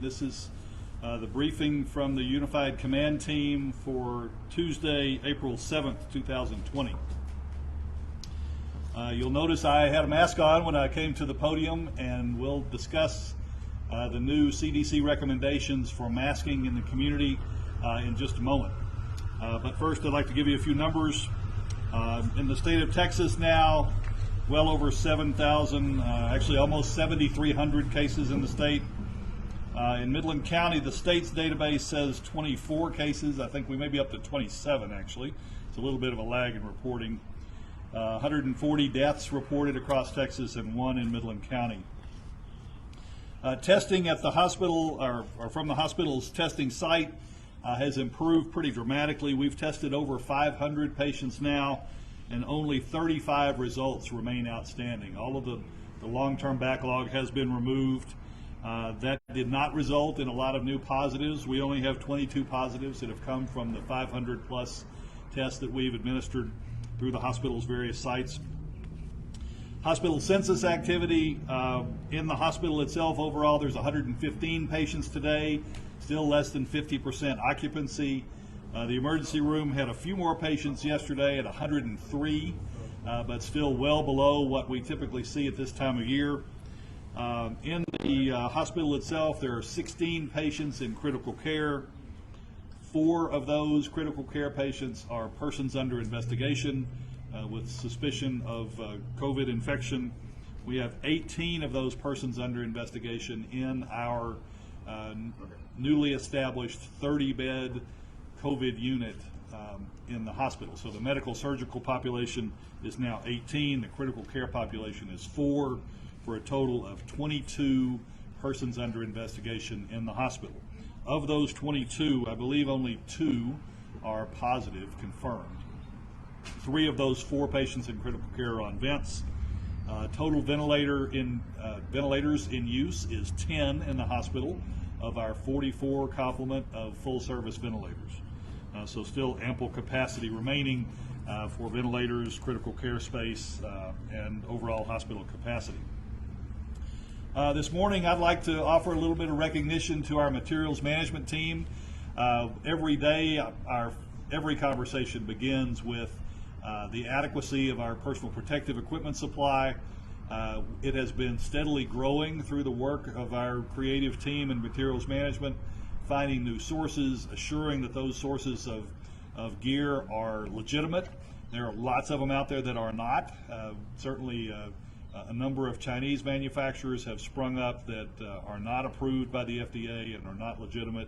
This is the briefing from the Unified Command Team for Tuesday, April 7th, 2020. You'll notice I had a mask on when I came to the podium, and we'll discuss the new CDC recommendations for masking in the community in just a moment. But first, I'd like to give you a few numbers. In the state of Texas now, well over 7,000, actually almost 7,300 cases in the state. In Midland County, the state's database says 24 cases. I think we may be up to 27 actually. It's a little bit of a lag in reporting. 140 deaths reported across Texas and 1 in Midland County. Testing at the hospital, or from the hospital's testing site, has improved pretty dramatically. We've tested over 500 patients now, and only 35 results remain outstanding. All of the long-term backlog has been removed. That did not result in a lot of new positives. We only have 22 positives that have come from the 500 plus tests that we've administered through the hospital's various sites. Hospital census activity in the hospital itself, overall there's 115 patients today, still less than 50% occupancy. The emergency room had a few more patients yesterday at 103, but still well below what we typically see at this time of year. In the hospital itself, there are 16 patients in critical care. 4 of those critical care patients are persons under investigation with suspicion of COVID infection. We have 18 of those persons under investigation in our newly established 30-bed COVID unit in the hospital. So the medical surgical population is now 18, the critical care population is 4, for a total of 22 persons under investigation in the hospital. Of those 22, I believe only 2 are positive, confirmed. 3 of those 4 patients in critical care are on vents. Total ventilators in use is 10 in the hospital of our 44 complement of full-service ventilators. So still ample capacity remaining for ventilators, critical care space, and overall hospital capacity. This morning, I'd like to offer a little bit of recognition to our materials management team. Every day, every conversation begins with the adequacy of our personal protective equipment supply. It has been steadily growing through the work of our creative team in materials management, finding new sources, assuring that those sources of gear are legitimate. There are lots of them out there that are not. Certainly, a number of Chinese manufacturers have sprung up that are not approved by the FDA and are not legitimate.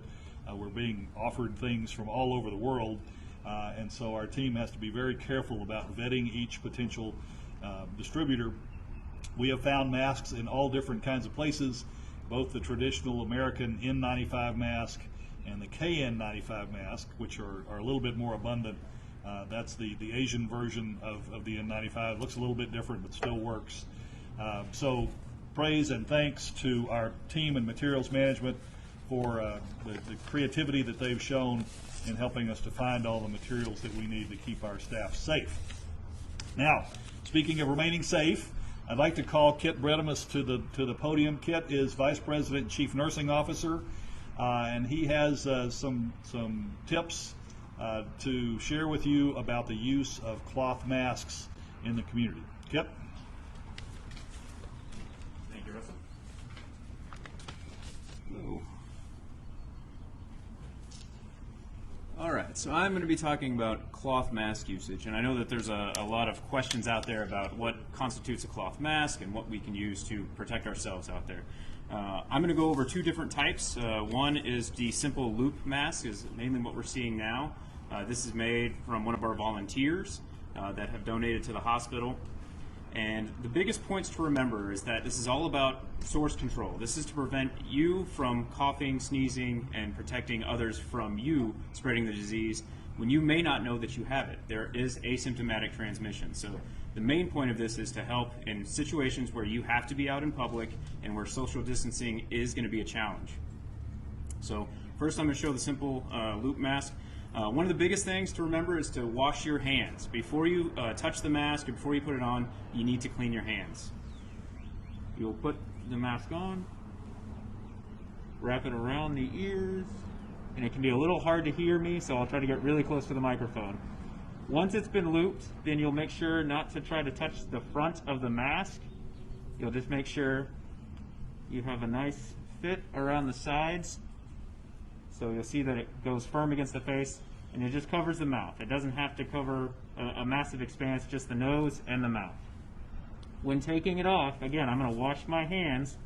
We're being offered things from all over the world, and so our team has to be very careful about vetting each potential distributor. We have found masks in all different kinds of places, both the traditional American N95 mask and the KN95 mask, which are a little bit more abundant. That's the Asian version of the N95. It looks a little bit different, but still works. So praise and thanks to our team in materials management for the creativity that they've shown in helping us to find all the materials that we need to keep our staff safe. Now, speaking of remaining safe, I'd like to call Kit Bredemus to the podium. Kit is Vice President and Chief Nursing Officer, and he has some tips to share with you about the use of cloth masks in the community. Kit? Thank you, Russell. All right, so I'm going to be talking about cloth mask usage, and I know that there's a lot of questions out there about what constitutes a cloth mask and what we can use to protect ourselves out there. I'm going to go over 2 different types. One is the simple loop mask, is mainly what we're seeing now. This is made from one of our volunteers that have donated to the hospital. And the biggest points to remember is that this is all about source control. This is to prevent you from coughing, sneezing, and protecting others from you spreading the disease when you may not know that you have it. There is asymptomatic transmission. So the main point of this is to help in situations where you have to be out in public and where social distancing is going to be a challenge. So first I'm going to show the simple loop mask. One of the biggest things to remember is to wash your hands. Before you touch the mask or before you put it on, you need to clean your hands. You'll put the mask on, wrap it around the ears, and it can be a little hard to hear me, so I'll try to get really close to the microphone. Once it's been looped, then you'll make sure not to try to touch the front of the mask. You'll just make sure you have a nice fit around the sides. So you'll see that it goes firm against the face, and it just covers the mouth. It doesn't have to cover a massive expanse, just the nose and the mouth. When taking it off, again, I'm going to wash my hands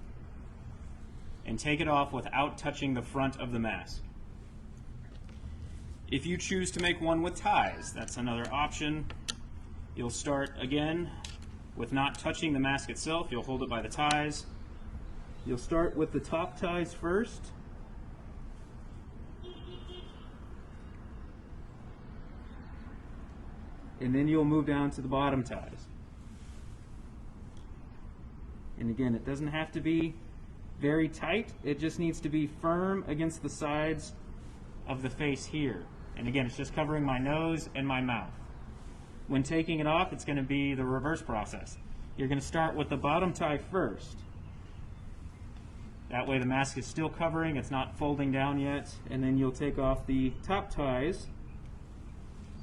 and take it off without touching the front of the mask. If you choose to make one with ties, that's another option. You'll start again with not touching the mask itself. You'll hold it by the ties. You'll start with the top ties first. And then you'll move down to the bottom ties. And again, it doesn't have to be very tight. It just needs to be firm against the sides of the face here. And again, it's just covering my nose and my mouth. When taking it off, it's going to be the reverse process. You're going to start with the bottom tie first. That way the mask is still covering, it's not folding down yet. And then you'll take off the top ties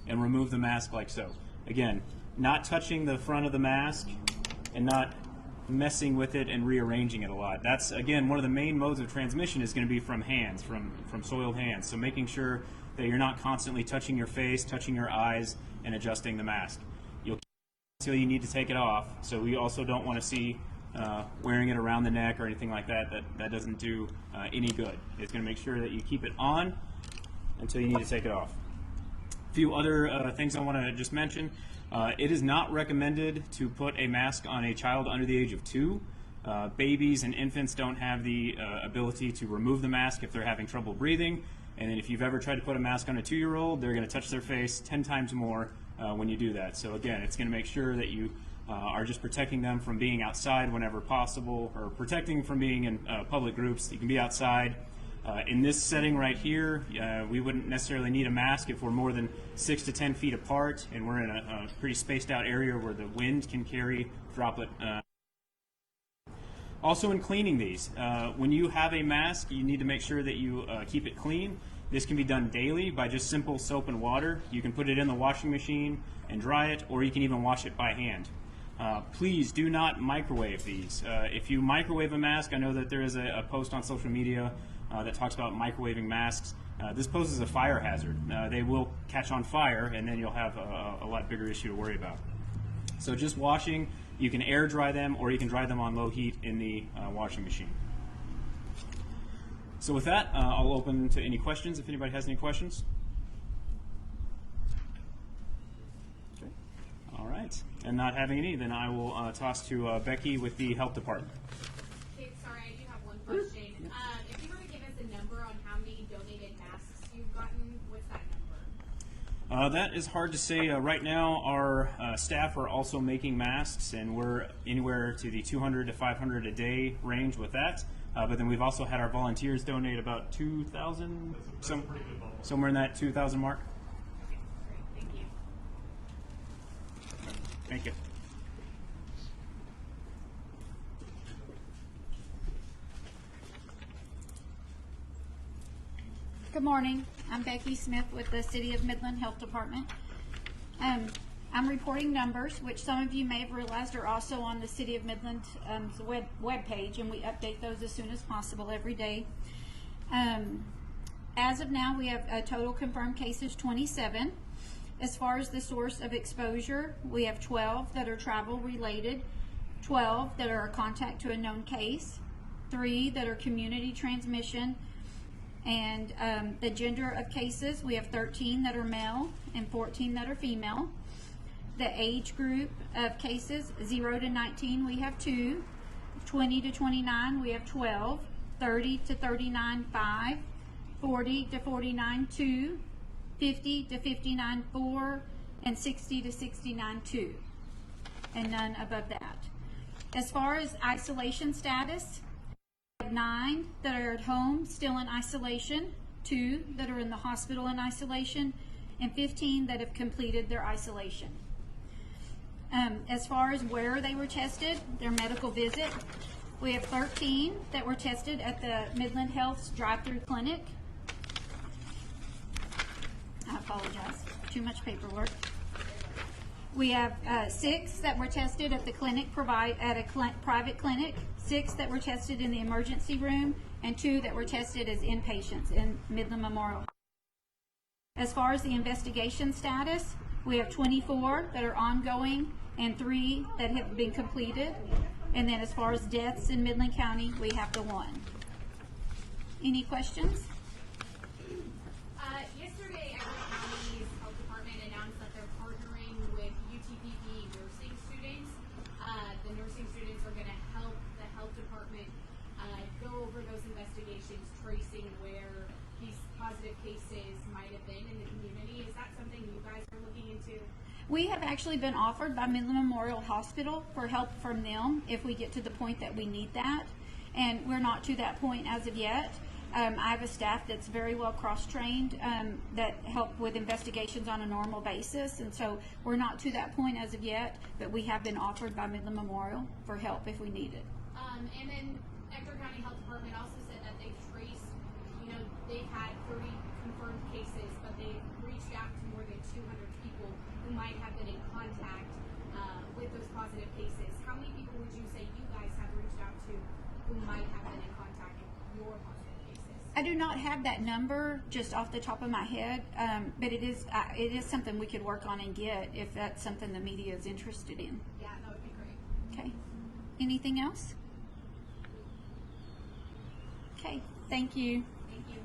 and remove the mask like so. Again, not touching the front of the mask and not messing with it and rearranging it a lot. That's, again, one of the main modes of transmission is going to be from hands, from soiled hands. So making sure that you're not constantly touching your face, touching your eyes, and adjusting the mask. You'll keep it until you need to take it off. So we also don't want to see wearing it around the neck or anything like that. That doesn't do any good. It's going to make sure that you keep it on until you need to take it off. A few other things I want to just mention. It is not recommended to put a mask on a child under the age of 2. Babies and infants don't have the ability to remove the mask if they're having trouble breathing. And then if you've ever tried to put a mask on a 2-year-old, they're going to touch their face 10 times more when you do that. So again, it's going to make sure that you are just protecting them from being outside whenever possible, or protecting from being in public groups. You can be outside. In this setting right here, we wouldn't necessarily need a mask if we're more than 6 to 10 feet apart and we're in a pretty spaced out area where the wind can carry droplet. Also in cleaning these, when you have a mask, you need to make sure that you keep it clean. This can be done daily by just simple soap and water. You can put it in the washing machine and dry it, or you can even wash it by hand. Please do not microwave these. If you microwave a mask, I know that there is a post on social media that talks about microwaving masks. This poses a fire hazard. They will catch on fire, and then you'll have a lot bigger issue to worry about. So just washing, you can air dry them, or you can dry them on low heat in the washing machine. So with that, I'll open to any questions if anybody has any questions. Okay. All right. And not having any, then I will toss to Becky with the health department. Okay, sorry, I do have one question. If you were to give us a number on how many donated masks you've gotten, what's that number? That is hard to say. Right now, our staff are also making masks, and we're anywhere to the 200 to 500 a day range with that. But then we've also had our volunteers donate about 2,000, somewhere in that 2,000 mark. Okay, great, thank you. Thank you. Good morning. I'm Becky Smith with the City of Midland Health Department. I'm reporting numbers, which some of you may have realized are also on the City of Midland web page, and we update those as soon as possible every day. As of now, we have total confirmed cases 27. As far as the source of exposure, we have 12 that are travel related, 12 that are a contact to a known case, 3 that are community transmission, and the gender of cases, we have 13 that are male and 14 that are female. The age group of cases, 0 to 19, we have 2, 20 to 29, we have 12, 30 to 39, 5, 40 to 49, 2, 50 to 59, 4, and 60 to 69, 2, and none above that. As far as isolation status, we have 9 that are at home still in isolation, 2 that are in the hospital in isolation, and 15 that have completed their isolation. As far as where they were tested, their medical visit, We have 13 that were tested at the Midland Health's drive-through clinic. I apologize, too much paperwork. We have 6 that were tested at the clinic at a private clinic, 6 that were tested in the emergency room, and 2 that were tested as inpatients in Midland Memorial. As far as the investigation status, we have 24 that are ongoing and 3 that have been completed. And then as far as deaths in Midland County, we have the 1. Any questions? Yesterday, Everett County's health department announced that they're partnering with UTPB nursing students. The nursing students are going to help the health department go over those investigations, tracing where these positive cases might have been in the community. Is that something you guys are looking into? We have actually been offered by Midland Memorial Hospital for help from them if we get to the point that we need that. And we're not to that point as of yet. I have a staff that's very well cross-trained that help with investigations on a normal basis. And so we're not to that point as of yet, but we have been offered by Midland Memorial for help if we need it. And then Ector County Health Department also said that they've traced, they've had 30 confirmed cases, but they've reached out to more than 200 people who might have been in contact with those positive cases. How many people would you say you guys have reached out to who might have been in contact with your positive cases? I do not have that number just off the top of my head, but it is something we could work on and get if that's something the media is interested in. Yeah, that would be great. Okay. Anything else? Okay. Thank you. Thank you.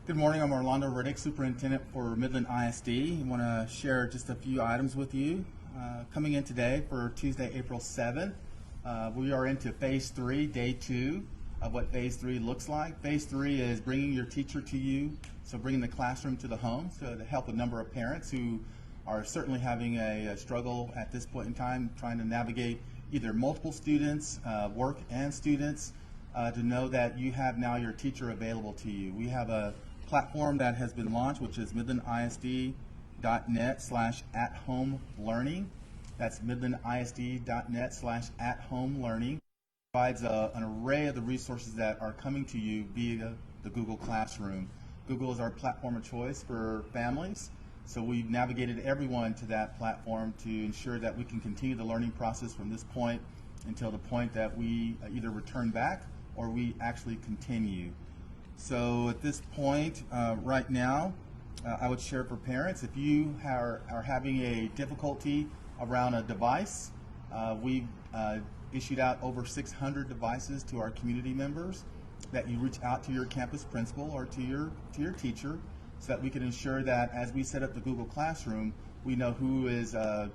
Good morning, I'm Orlando Riddick, Superintendent for Midland ISD. I want to share just a few items with you. Coming in today for Tuesday, April 7th, we are into Phase 3, Day 2 of what Phase 3 looks like. Phase 3 is bringing your teacher to you, so bringing the classroom to the home, so to help a number of parents who are certainly having a struggle at this point in time, trying to navigate either multiple students, work and students, to know that you have now your teacher available to you. We have a platform that has been launched, which is midlandisd.net/at-home learning. That's midlandisd.net/at-home learning. Provides an array of the resources that are coming to you via the Google Classroom. Google is our platform of choice for families, so we've navigated everyone to that platform to ensure that we can continue the learning process from this point until the point that we either return back or we actually continue. So at this point, right now, I would share for parents, if you are having a difficulty around a device, we've issued out over 600 devices to our community members that you reach out to your campus principal or to your teacher so that we can ensure that as we set up the Google Classroom, we know who has a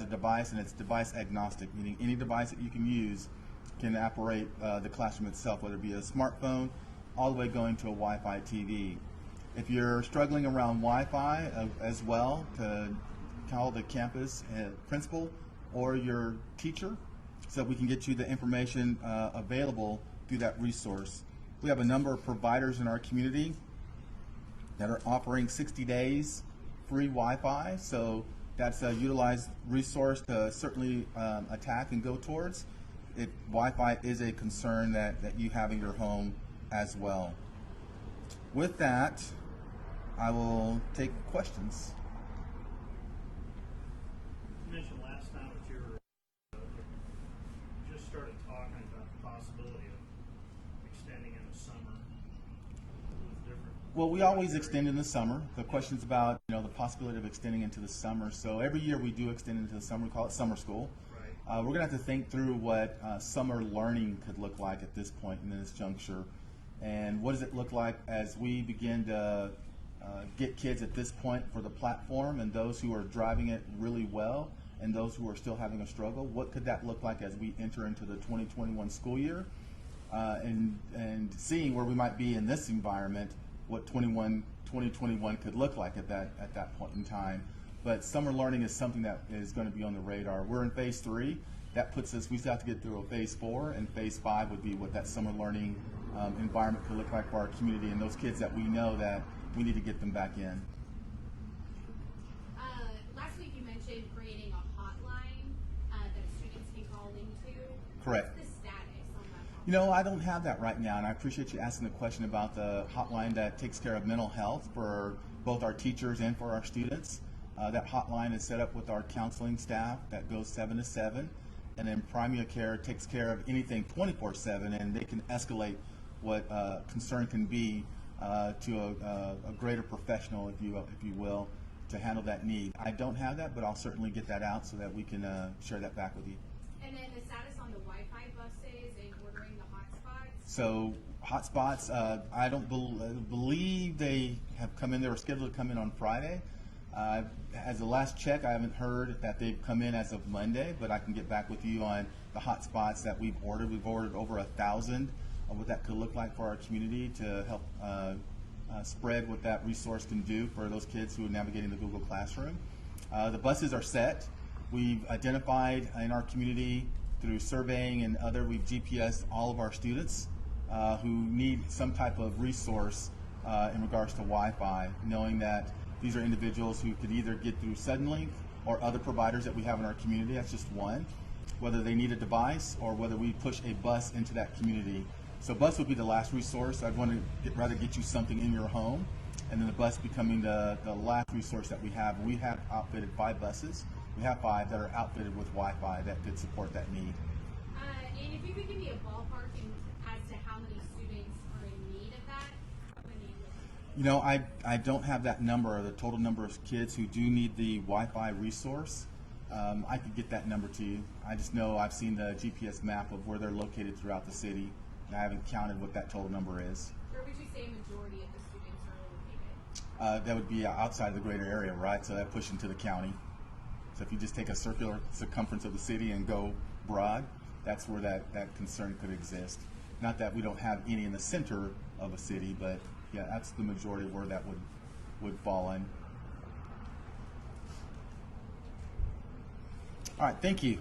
device, and it's device agnostic, meaning any device that you can use can operate the classroom itself, whether it be a smartphone, all the way going to a Wi-Fi TV. If you're struggling around Wi-Fi as well, to call the campus principal or your teacher so that we can get you the information available through that resource. We have a number of providers in our community that are offering 60 days free Wi-Fi, so that's a utilized resource to certainly attack and go towards if Wi-Fi is a concern that you have in your home as well. With that, I will take questions. You mentioned last time that you just started talking about the possibility of extending in the summer with different. Well, we always extend in the summer. The question's about the possibility of extending into the summer. So every year we do extend into the summer. We call it summer school. Right. We're going to have to think through what summer learning could look like at this point in this juncture. And what does it look like as we begin to get kids at this point for the platform, and those who are driving it really well and those who are still having a struggle? What could that look like as we enter into the 2021 school year? And seeing where we might be in this environment, what 2021 could look like at that point in time. But summer learning is something that is going to be on the radar. We're in Phase 3, that puts us, we still have to get through a phase 4, and phase 5 would be what that summer learning environment could look like for our community and those kids that we know that we need to get them back in. Last week you mentioned creating a hotline that students can call into. Correct. What's the status on that hotline? You know, I don't have that right now, and I appreciate you asking the question about the hotline that takes care of mental health for both our teachers and for our students. That hotline is set up with our counseling staff that goes 7 to 7, and then primary care takes care of anything 24/7, and they can escalate what concern can be to a greater professional, if you will, to handle that need. I don't have that, but I'll certainly get that out so that we can share that back with you. And then the status on the Wi-Fi buses and ordering the hotspots. So hotspots, I don't believe they have come in. They were scheduled to come in on Friday. As the last check, I haven't heard that they've come in as of Monday, but I can get back with you on the hotspots that we've ordered. We've ordered over 1,000 of what that could look like for our community to help spread what that resource can do for those kids who are navigating the Google Classroom. The buses are set. We've identified in our community through surveying and other, we've GPSed all of our students who need some type of resource in regards to Wi-Fi, knowing that these are individuals who could either get through Suddenlink or other providers that we have in our community. That's just one. Whether they need a device or whether we push a bus into that community. So bus would be the last resource. I'd want to rather get you something in your home, and then the bus becoming the last resource that we have. We have outfitted 5 buses. We have 5 that are outfitted with Wi-Fi that could support that need. And if you could give me a ballpark as to how many students are in need of that, how many? You know, I don't have that number, or the total number of kids who do need the Wi-Fi resource. I could get that number to you. I just know I've seen the GPS map of where they're located throughout the city, and I haven't counted what that total number is. Where would you say a majority of the students are located? That would be outside of the greater area, right? So that push into the county. So if you just take a circular circumference of the city and go broad, that's where that concern could exist. Not that we don't have any in the center of a city, but yeah, that's the majority of where that would fall in. All right, thank you.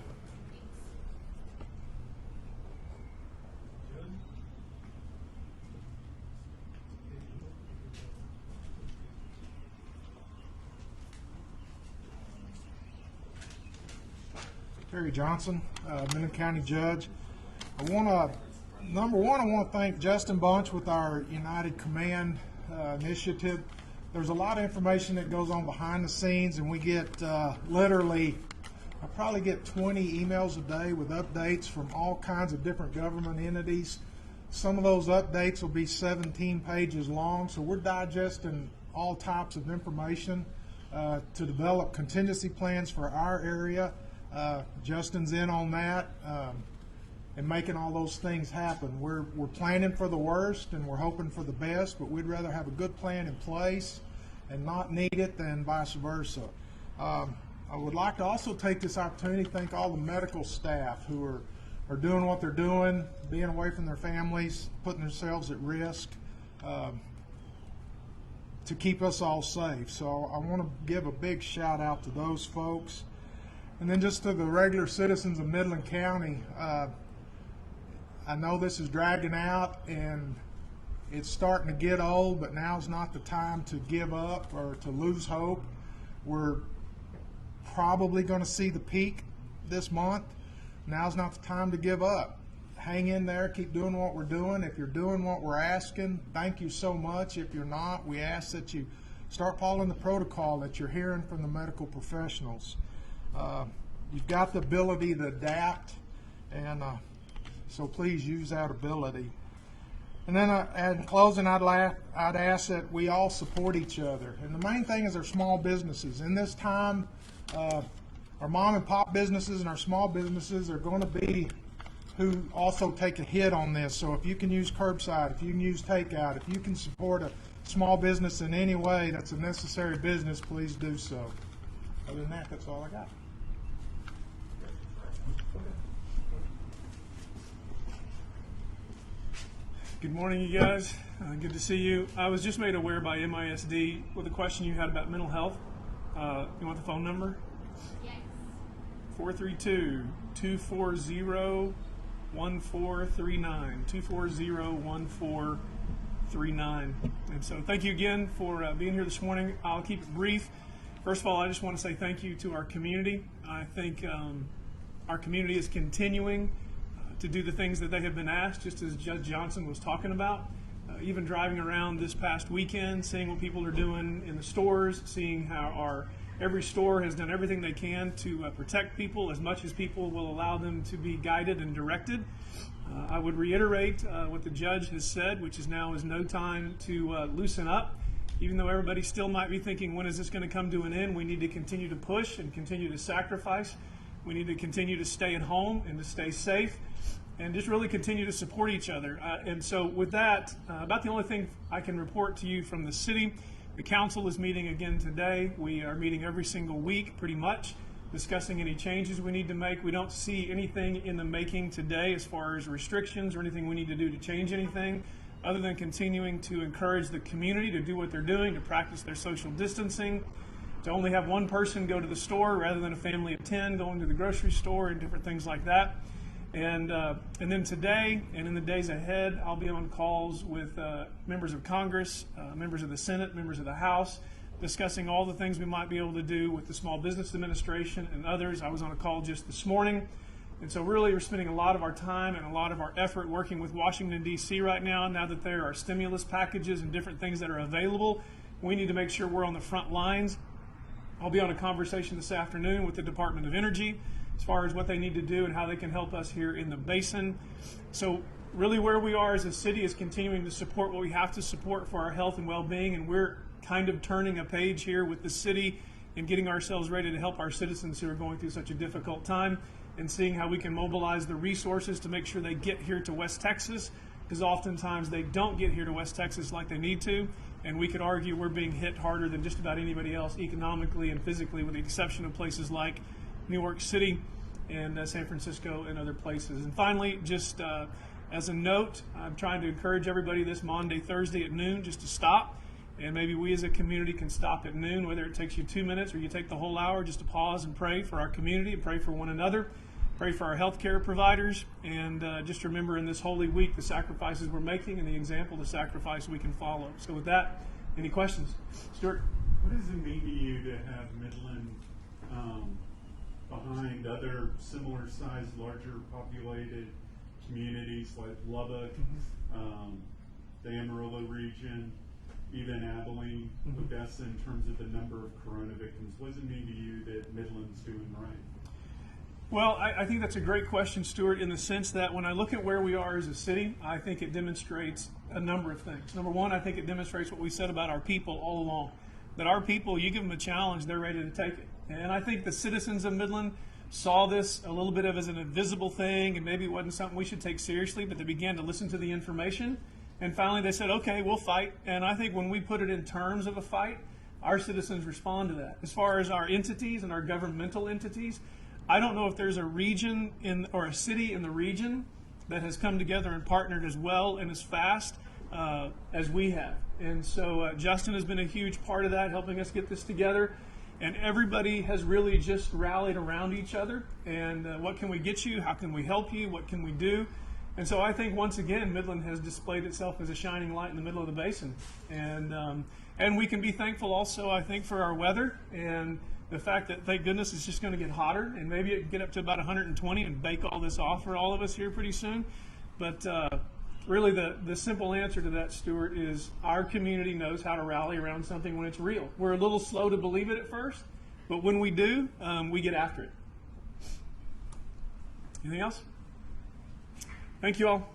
Terry Johnson, Midland County Judge. Number one, I want to thank Justin Bunch with our United Command initiative. There's a lot of information that goes on behind the scenes, and we get literally, I probably get 20 emails a day with updates from all kinds of different government entities. Some of those updates will be 17 pages long, so we're digesting all types of information to develop contingency plans for our area. Justin's in on that and making all those things happen. We're planning for the worst and we're hoping for the best, but we'd rather have a good plan in place and not need it than vice versa. I would like to also take this opportunity to thank all the medical staff who are doing what they're doing, being away from their families, putting themselves at risk to keep us all safe. So I want to give a big shout out to those folks. And then just to the regular citizens of Midland County, I know this is dragging out and it's starting to get old, but now's not the time to give up or to lose hope. We're probably going to see the peak this month. Now's not the time to give up. Hang in there, keep doing what we're doing. If you're doing what we're asking, thank you so much. If you're not, we ask that you start following the protocol that you're hearing from the medical professionals. You've got the ability to adapt, and so please use that ability. And then in closing, I'd ask that we all support each other. And the main thing is our small businesses. In this time, our mom and pop businesses and our small businesses are going to be who also take a hit on this. So if you can use curbside, if you can use takeout, if you can support a small business in any way that's a necessary business, please do so. Other than that, that's all I got. Good morning, you guys. Good to see you. I was just made aware by MISD with a question you had about mental health. You want the phone number? Yes. 432-240-1439, 240-1439. And so thank you again for being here this morning. I'll keep it brief. First of all, I just want to say thank you to our community. I think our community is continuing to do the things that they have been asked, just as Judge Johnson was talking about. Even driving around this past weekend, seeing what people are doing in the stores, seeing how every store has done everything they can to protect people as much as people will allow them to be guided and directed. I would reiterate what the judge has said, which is now is no time to loosen up. Even though everybody still might be thinking, when is this going to come to an end? We need to continue to push and continue to sacrifice. We need to continue to stay at home and to stay safe and just really continue to support each other. And so with that, about the only thing I can report to you from the city, the council is meeting again today. We are meeting every single week pretty much, discussing any changes we need to make. We don't see anything in the making today as far as restrictions or anything we need to do to change anything, other than continuing to encourage the community to do what they're doing, to practice their social distancing, to only have one person go to the store rather than a family of 10 going to the grocery store and different things like that. And then today and in the days ahead, I'll be on calls with members of Congress, members of the Senate, members of the House, discussing all the things we might be able to do with the Small Business Administration and others. I was on a call just this morning. And so really we're spending a lot of our time and a lot of our effort working with Washington, D.C. right now that there are stimulus packages and different things that are available. We need to make sure we're on the front lines. I'll be on a conversation this afternoon with the Department of Energy as far as what they need to do and how they can help us here in the basin. So really where we are as a city is continuing to support what we have to support for our health and well-being, and we're kind of turning a page here with the city and getting ourselves ready to help our citizens who are going through such a difficult time, and seeing how we can mobilize the resources to make sure they get here to West Texas, because oftentimes they don't get here to West Texas like they need to, and we could argue we're being hit harder than just about anybody else economically and physically, with the exception of places like New York City and San Francisco and other places. And finally, just as a note, I'm trying to encourage everybody this Monday, Thursday at noon just to stop. And maybe we as a community can stop at noon, whether it takes you 2 minutes or you take the whole hour, just to pause and pray for our community and pray for one another, pray for our healthcare providers, and just remember in this Holy Week the sacrifices we're making and the example of the sacrifice we can follow. So with that, any questions? Stuart? What does it mean to you to have Midland behind other similar sized, larger populated communities like Lubbock, the Amarillo region, even Abilene, Odessa, in terms of the number of corona victims? What does it mean to you that Midland's doing right? Well, I think that's a great question, Stuart, in the sense that when I look at where we are as a city, I think it demonstrates a number of things. Number one, I think it demonstrates what we said about our people all along, that our people, you give them a challenge, they're ready to take it. And I think the citizens of Midland saw this a little bit of as an invisible thing, and maybe it wasn't something we should take seriously, but they began to listen to the information. And finally they said, okay, we'll fight. And I think when we put it in terms of a fight, our citizens respond to that. As far as our entities and our governmental entities, I don't know if there's a region or a city in the region that has come together and partnered as well and as fast as we have. And so Justin has been a huge part of that, helping us get this together. And everybody has really just rallied around each other. And what can we get you? How can we help you? What can we do? And so I think once again, Midland has displayed itself as a shining light in the middle of the basin. And we can be thankful also, I think, for our weather and the fact that, thank goodness, it's just going to get hotter, and maybe it can get up to about 120 and bake all this off for all of us here pretty soon. But really the simple answer to that, Stuart, is our community knows how to rally around something when it's real. We're a little slow to believe it at first, but when we do, we get after it. Anything else? Thank you all.